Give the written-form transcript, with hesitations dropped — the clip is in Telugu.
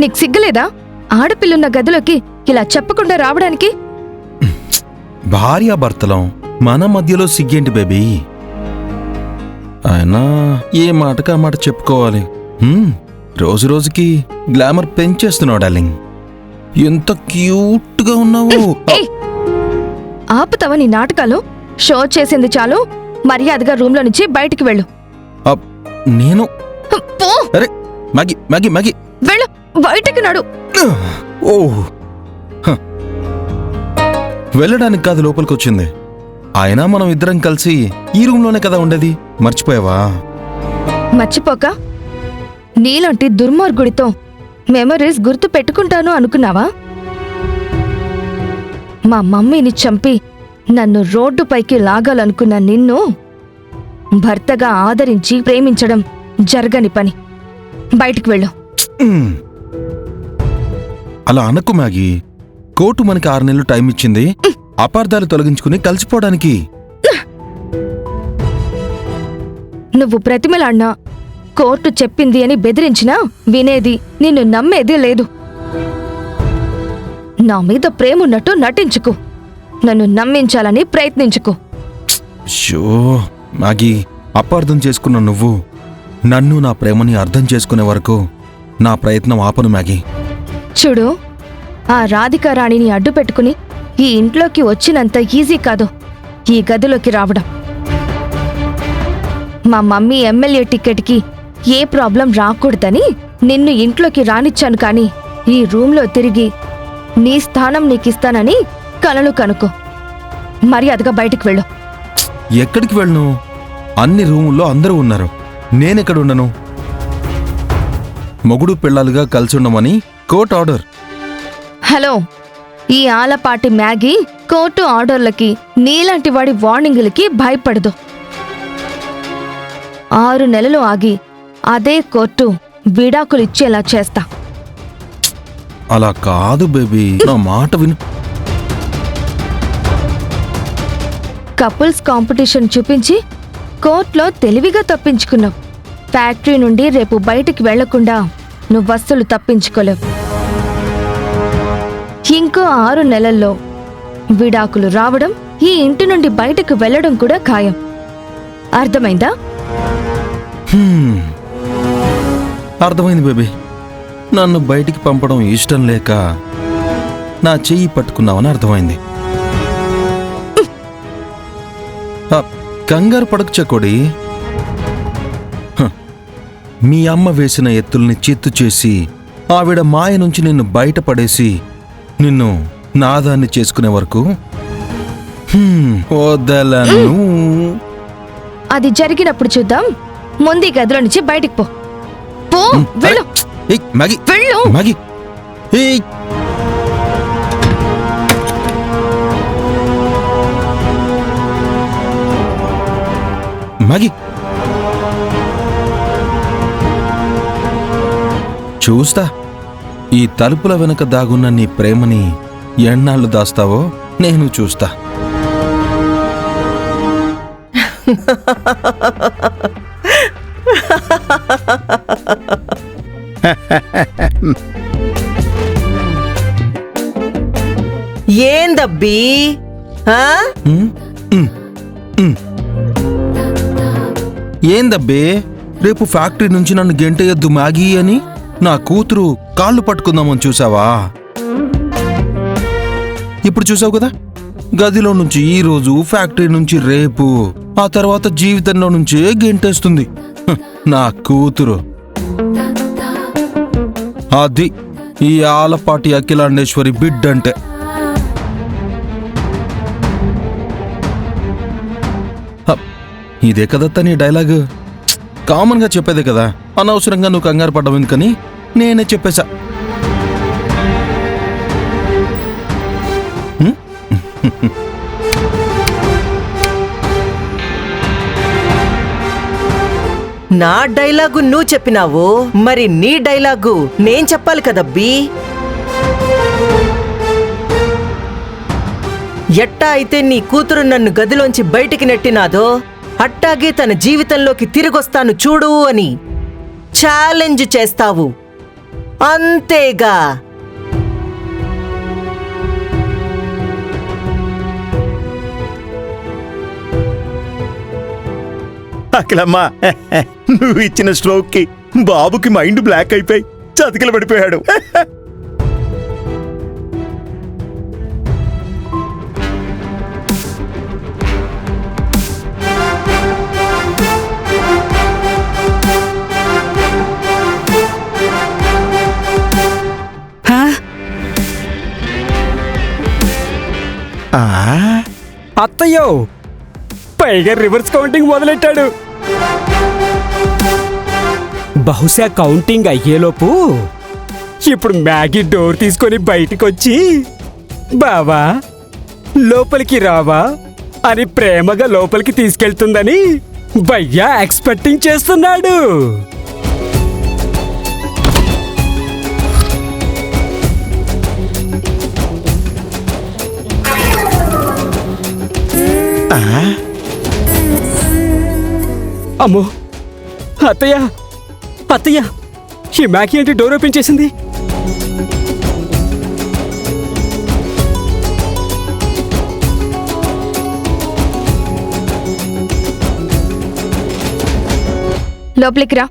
నీకు సిగ్గులేదా? ఆడపిల్లున్న గదిలోకి ఇలా చెప్పకుండా రావడానికి? భార్యాభర్తలం, మన మధ్యలో సిగ్గేంటి బేబీ? అయినా ఏ మాటకా మాట చెప్పుకోవాలి. రోజు రోజుకి గ్లామర్ పెంచేస్తున్నావు డార్లింగ్. ఎంత క్యూట్గా ఉన్నావు. ఆపుతావా నీ నాటకాలు? షో చేసింది చాలు. మర్యాదగా రూమ్లో నుంచి బయటికి వెళ్ళు. నేను పో. అరే మ్యాగీ మ్యాగీ మ్యాగీ వెళ్ళు, బయటికి నడు. ఓ వెళ్ళడానికి కాదు, లోపలికి వచ్చింది. అయినా మనం ఇద్దరం కలిసి ఈ రూమ్లోనే కదా ఉండేది, మర్చిపోయావా? మర్చిపోక నీలాంటి దుర్మార్గుడితో మెమరీస్ గుర్తు పెట్టుకుంటాను అనుకున్నావా? మా మమ్మీని చంపి నన్ను రోడ్డుపైకి లాగాలనుకున్న నిన్ను భర్తగా ఆదరించి ప్రేమించడం జరగని పని. బయటికి వెళ్ళు. అలా అనకు మ్యాగీ. కోర్టు మనకి 6 నెలలు టైం ఇచ్చింది అపార్థాలు తొలగించుకుని కలిసిపోవడానికి. నువ్వు ప్రతిమలాడినా, కోర్టు చెప్పింది అని బెదిరించినా వినేది, నిన్ను నమ్మేది లేదు. నా మీద ప్రేమున్నట్టు నటించుకు, నన్ను నమ్మించాలని ప్రయత్నించుకు. షో మ్యాగీ, అపార్థం చేసుకున్న నువ్వు నన్ను, నా ప్రేమని అర్థం చేసుకునే వరకు నా ప్రయత్నం ఆపను మ్యాగీ. చూడు, ఆ రాధికా రాణిని అడ్డు పెట్టుకుని ఈ ఇంట్లోకి వచ్చినంత ఈజీ కాదు ఈ గదిలోకి రావడం. మా మమ్మీ ఎమ్మెల్యే టికెట్కి ఏ ప్రాబ్లం రాకూడదని నిన్ను ఇంట్లోకి రానిచ్చాను, కానీ ఈ రూంలో తిరిగి నీ స్థానం నీకిస్తానని కలలు కనుకో. మర్యాదగా బయటికి వెళ్ళు. ఎక్కడికి వెళ్ళను? అన్ని రూముల్లో అందరూ ఉన్నారు, నేనెక్కడుండను? మొగుడు పిల్లలుగా కలిసి ఉండమని కోర్టు ఆర్డర్. హలో, ఈ ఆలపాటి మ్యాగీ కోర్టు ఆర్డర్లకి, నీలాంటి వాడి వార్నింగులకి భయపడదు. 6 నెలలు ఆగి అదే కోర్టు విడాకులిచ్చేలా చేస్తా. అలా కాదు బేబీ, నా మాట విను. కపుల్స్ కాంపిటీషన్ చూపించి కోర్టులో తెలివిగా తప్పించుకున్నావు. ఫ్యాక్టరీ నుండి రేపు బయటికి వెళ్లకుండా నువ్వస్సలు తప్పించుకోలేవు. ఇంకో 6 నెలల్లో విడాకులు రావడం, ఈ ఇంటి నుండి బయటకు వెళ్లడం కూడా ఖాయం. అర్థమైందా? అర్థమైంది బేబీ. నన్ను బయటికి పంపడం ఇష్టం లేక నా చెయ్యి పట్టుకున్నావని అర్థమైంది. కంగారు పడకు చకోడి. మీ అమ్మ వేసిన ఎత్తుల్ని చిత్తు చేసి ఆవిడ మాయ నుంచి నిన్ను బయటపడేసి నిన్ను నాదాన్ని చేసుకునే వరకు వదలను. అది జరిగినప్పుడు చూద్దాం. ముందు ఈ గదిలో నుంచి బయటికి పో. పో, వెళ్ళు. మ్యాగీ, వెళ్ళు. మ్యాగీ, మ్యాగీ, చూస్తా ఈ తలుపుల వెనక దాగున్న నీ ప్రేమని ఎన్నాళ్ళు దాస్తావో నేను చూస్తా. ఏందబ్బీ? ఏందబ్బే, రేపు ఫ్యాక్టరీ నుంచి నన్ను గెంటేయొద్దు మ్యాగీ అని నా కూతురు కాళ్ళు పట్టుకుందామని చూసావా? ఇప్పుడు చూసావు కదా, గదిలో నుంచి ఈ రోజు, ఫ్యాక్టరీ నుంచి రేపు, ఆ తర్వాత జీవితంలో నుంచే గెంటేస్తుంది నా కూతురు. అది ఈ ఆలపాటి అఖిలాండేశ్వరి బిడ్డంటే. ఇదే కదా తని డైలాగ్. కామన్గా చెప్పేదే కదా, అనవసరంగా నువ్వు కంగారు పడ్డావు ఎందుకని నేనే చెప్పేశా. నా డైలాగు నువ్వు చెప్పినావు, మరి నీ డైలాగు నేను చెప్పాలి కదబ్బీ. ఎట్టా అయితే నీ కూతురు నన్ను గదిలోంచి బయటికి నెట్టినాదో, అట్టాగే తన జీవితంలోకి తిరిగొస్తాను చూడు అని ఛాలెంజ్ చేస్తావు. అంతేగా. అఖిలమ్మా, నువ్వు ఇచ్చిన స్ట్రోక్ కి బాబుకి మైండ్ బ్లాక్ అయిపోయి చతికిల పడిపోయాడు. ఆ, అత్తయ్యో, పైగా రివర్స్ కౌంటింగ్ మొదలెట్టాడు. బహుశా కౌంటింగ్ అయ్యేలోపు ఇప్పుడు మ్యాగీ డోర్ తీసుకొని బయటికొచ్చి బావా లోపలికి రావా అని ప్రేమగా లోపలికి తీసుకెళ్తుందని భయ్యా ఎక్స్పెక్టింగ్ చేస్తున్నాడు. అమ్మో, అత్తయ్య అత్తయ్య, ఈ మ్యాగీ ఏంటి డోర్ ఓపెన్ చేసింది? లోపలికి రా.